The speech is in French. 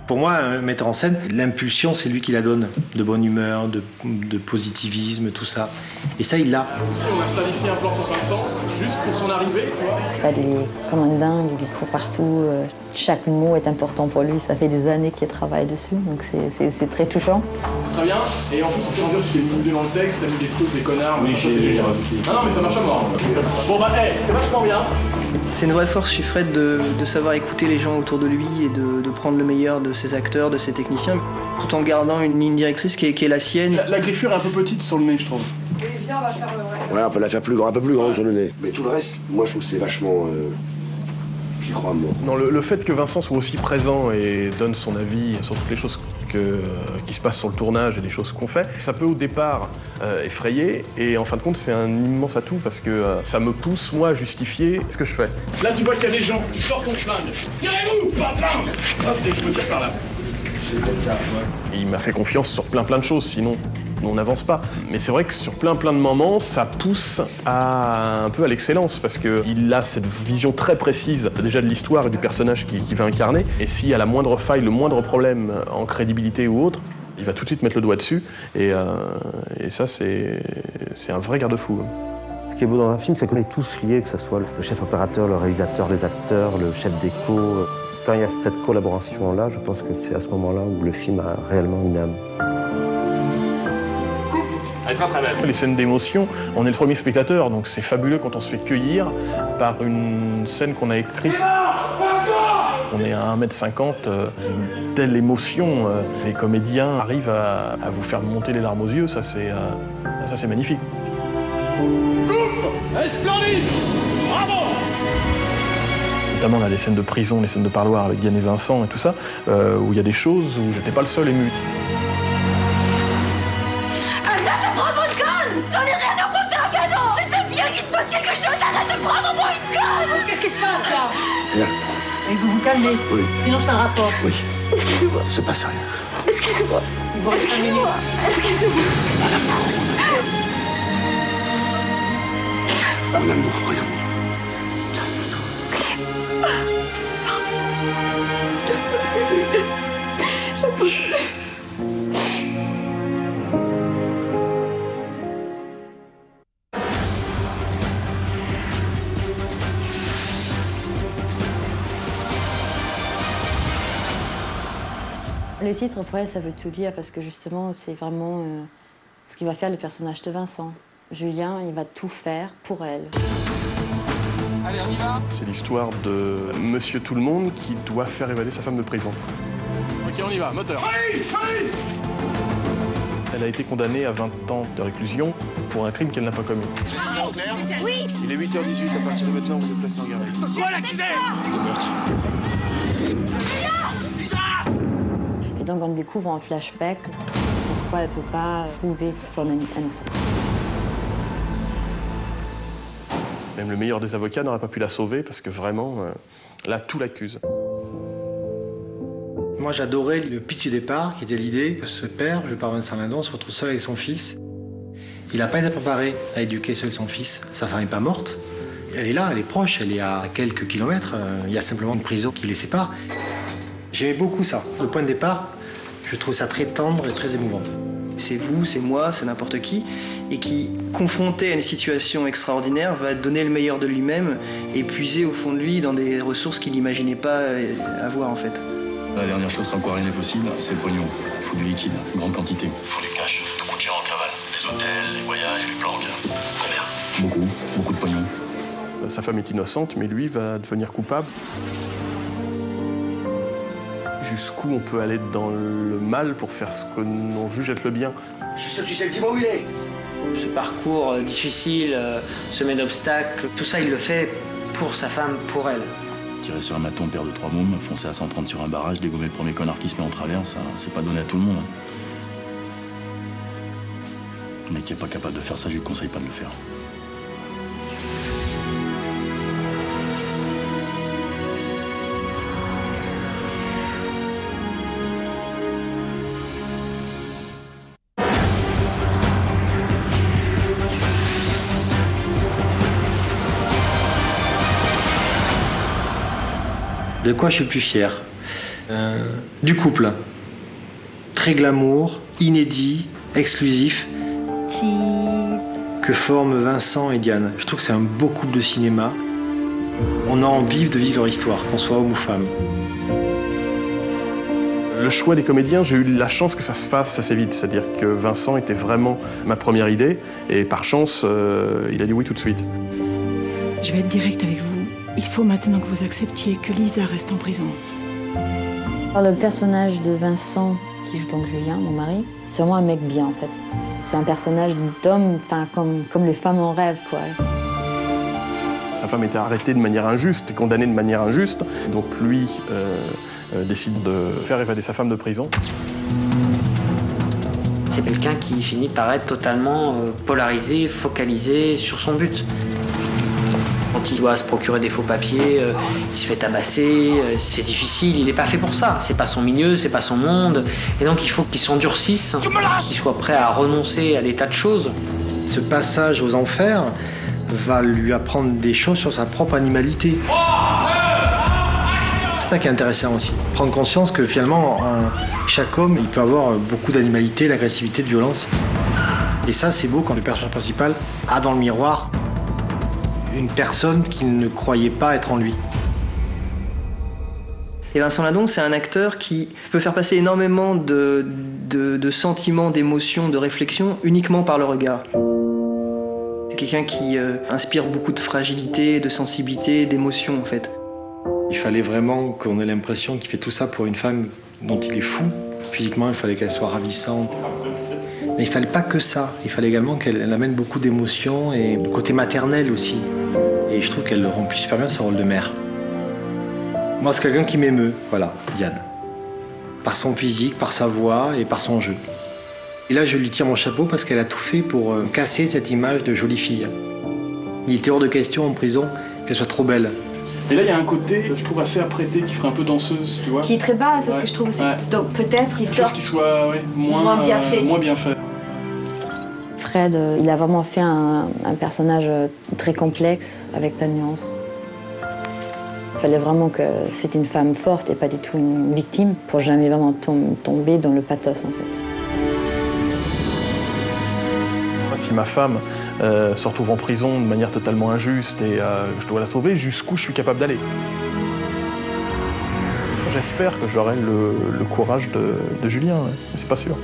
Pour moi, un metteur en scène, l'impulsion, c'est lui qui la donne. De bonne humeur, de positivisme, tout ça. Et ça, il l'a. Aussi, on installe ici un plan sur Vincent, juste pour son arrivée, tu vois. Fred, il est comme un dingue, il court partout. Chaque mot est important pour lui. Ça fait des années qu'il travaille dessus, donc c'est très touchant. C'est très bien. Et en plus, au fur et à mesure, tu t'es moulé dans le texte, t'as mis des trucs, des connards. Oui, c'est génial. Non, mais ça marche à mort. Bon, bah, c'est vachement bien. C'est une vraie force chez Fred de savoir écouter les gens autour de lui et de prendre le meilleur de ses acteurs, de ses techniciens, tout en gardant une ligne directrice qui est la sienne. La griffure est un peu petite sur le nez, je trouve. Oui, viens, on va faire Ouais, on peut la faire un peu plus grande sur le nez. Mais tout le reste, moi je trouve que c'est vachement... J'y crois, moi. Non, le fait que Vincent soit aussi présent et donne son avis sur toutes les choses qui se passent sur le tournage et des choses qu'on fait, ça peut au départ effrayer, et en fin de compte c'est un immense atout parce que ça me pousse moi à justifier ce que je fais. Là tu vois qu'il y a des gens, tu sors ton flingue, tirez-vous, bam bam, hop, et je me tire par là. C'est peut-être ça, ouais. Il m'a fait confiance sur plein de choses, sinon on n'avance pas. Mais c'est vrai que sur plein de moments, ça pousse un peu à l'excellence, parce qu'il a cette vision très précise déjà de l'histoire et du personnage qu'il va incarner. Et s'il y a la moindre faille, le moindre problème en crédibilité ou autre, il va tout de suite mettre le doigt dessus. Et ça, c'est un vrai garde-fou. Ce qui est beau dans un film, c'est qu'on est tous liés, que ce soit le chef opérateur, le réalisateur, les acteurs, le chef d'écho. Quand il y a cette collaboration-là, je pense que c'est à ce moment-là où le film a réellement une âme. Les scènes d'émotion, on est le premier spectateur, donc c'est fabuleux quand on se fait cueillir par une scène qu'on a écrite. On est à 1m50, une telle émotion, les comédiens arrivent à vous faire monter les larmes aux yeux, ça c'est magnifique. Coupe! Splendide! Bravo! Notamment là, les scènes de prison, les scènes de parloir avec Diane et Vincent et tout ça, où il y a des choses où j'étais pas le seul ému. J'en ai rien à foutre d'un cadeau! Je sais bien qu'il se passe quelque chose, arrête de prendre pour une conne! Qu'est-ce qui se passe là? Rien. Et vous vous calmez. Oui. Sinon je fais un rapport. Oui. Excusez-moi. Il se passe rien. Excusez-moi. Il vous reste 5 minutes. Excusez-moi. Mon amour, regarde. J'en peux plus. Le titre, pour elle, ça veut tout dire parce que justement, c'est vraiment ce qui va faire le personnage de Vincent. Julien, il va tout faire pour elle. Allez, on y va. C'est l'histoire de Monsieur Tout-le-Monde qui doit faire évader sa femme de prison. Ok, on y va, moteur. Allez, allez. Elle a été condamnée à 20 ans de réclusion pour un crime qu'elle n'a pas commis. Oui. Il est 8h18, à partir de maintenant, vous êtes placé en garde à vue. Quoi l'accusé? De meurtre. Et donc, on découvre en flashback pourquoi elle ne peut pas prouver son innocence. Même le meilleur des avocats n'aurait pas pu la sauver parce que vraiment, là, tout l'accuse. Moi, j'adorais le pitch du départ, qui était l'idée que ce père, joué par Vincent Lindon, se retrouve seul avec son fils. Il n'a pas été préparé à éduquer seul son fils. Sa femme n'est pas morte. Elle est là, elle est proche, elle est à quelques kilomètres. Il y a simplement une prison qui les sépare. J'aimais beaucoup ça. Le point de départ, je trouve ça très tendre et très émouvant. C'est vous, c'est moi, c'est n'importe qui, et qui, confronté à une situation extraordinaire, va donner le meilleur de lui-même et puiser au fond de lui dans des ressources qu'il n'imaginait pas avoir en fait. La dernière chose sans quoi rien n'est possible, c'est le pognon. Il faut du liquide, grande quantité. Il faut du cash, tout coûte cher en cavale. Les hôtels, les voyages, les planques. Combien? Beaucoup de pognon. Sa femme est innocente, mais lui va devenir coupable. Jusqu'où on peut aller dans le mal pour faire ce que l'on juge être le bien. Juste que tu sais le dis-moi où il est. Ce parcours difficile, semé d'obstacles, tout ça il le fait pour sa femme, pour elle. Tirer sur un maton, paire de 3 mômes, foncer à 130 sur un barrage, dégommer le premier connard qui se met en travers, ça, c'est pas donné à tout le monde. Un mec qui est pas capable de faire ça, je lui conseille pas de le faire. De quoi je suis le plus fier? Du couple. Très glamour, inédit, exclusif. Cheese. Que forment Vincent et Diane. Je trouve que c'est un beau couple de cinéma. On a envie de vivre leur histoire, qu'on soit homme ou femme. Le choix des comédiens, j'ai eu la chance que ça se fasse assez vite. C'est-à-dire que Vincent était vraiment ma première idée. Et par chance, il a dit oui tout de suite. Je vais être direct avec vous. Il faut maintenant que vous acceptiez que Lisa reste en prison. Alors, le personnage de Vincent, qui joue donc Julien, mon mari, c'est vraiment un mec bien en fait. C'est un personnage d'homme, enfin comme les femmes en rêvent quoi. Sa femme était arrêtée de manière injuste, condamnée de manière injuste. Donc lui décide de faire évader sa femme de prison. C'est quelqu'un qui finit par être totalement polarisé, focalisé sur son but. Quand il doit se procurer des faux papiers, il se fait tabasser, c'est difficile, il n'est pas fait pour ça. C'est pas son milieu, c'est pas son monde. Et donc il faut qu'il s'endurcisse, qu'il soit prêt à renoncer à des tas de choses. Ce passage aux enfers va lui apprendre des choses sur sa propre animalité. C'est ça qui est intéressant aussi. Prendre conscience que finalement, chaque homme, il peut avoir beaucoup d'animalité, d'agressivité, de violence. Et ça, c'est beau quand le personnage principal a dans le miroir une personne qu'il ne croyait pas être en lui. Et Vincent Lindon, c'est un acteur qui peut faire passer énormément de sentiments, d'émotions, de réflexions uniquement par le regard. C'est quelqu'un qui inspire beaucoup de fragilité, de sensibilité, d'émotion en fait. Il fallait vraiment qu'on ait l'impression qu'il fait tout ça pour une femme dont il est fou. Physiquement, il fallait qu'elle soit ravissante. Mais il fallait pas que ça. Il fallait également qu'elle amène beaucoup d'émotions et le côté maternel aussi. Et je trouve qu'elle remplit super bien ce rôle de mère. Moi, c'est quelqu'un qui m'émeut, voilà, Diane. Par son physique, par sa voix et par son jeu. Et là, je lui tire mon chapeau parce qu'elle a tout fait pour casser cette image de jolie fille. Il était hors de question en prison qu'elle soit trop belle. Et là, il y a un côté, je trouve, assez apprêté, qui ferait un peu danseuse, tu vois. Qui est très bas, c'est ce que je trouve aussi. Ouais. Donc peut-être il Quelque sort chose qui soit moins bien fait. Moins bien fait. Fred, il a vraiment fait un personnage très complexe, avec plein de nuances. Il fallait vraiment que c'est une femme forte et pas du tout une victime pour jamais vraiment tomber dans le pathos en fait. Si ma femme se retrouve en prison de manière totalement injuste et je dois la sauver, jusqu'où je suis capable d'aller? J'espère que j'aurai le courage de Julien, mais c'est pas sûr.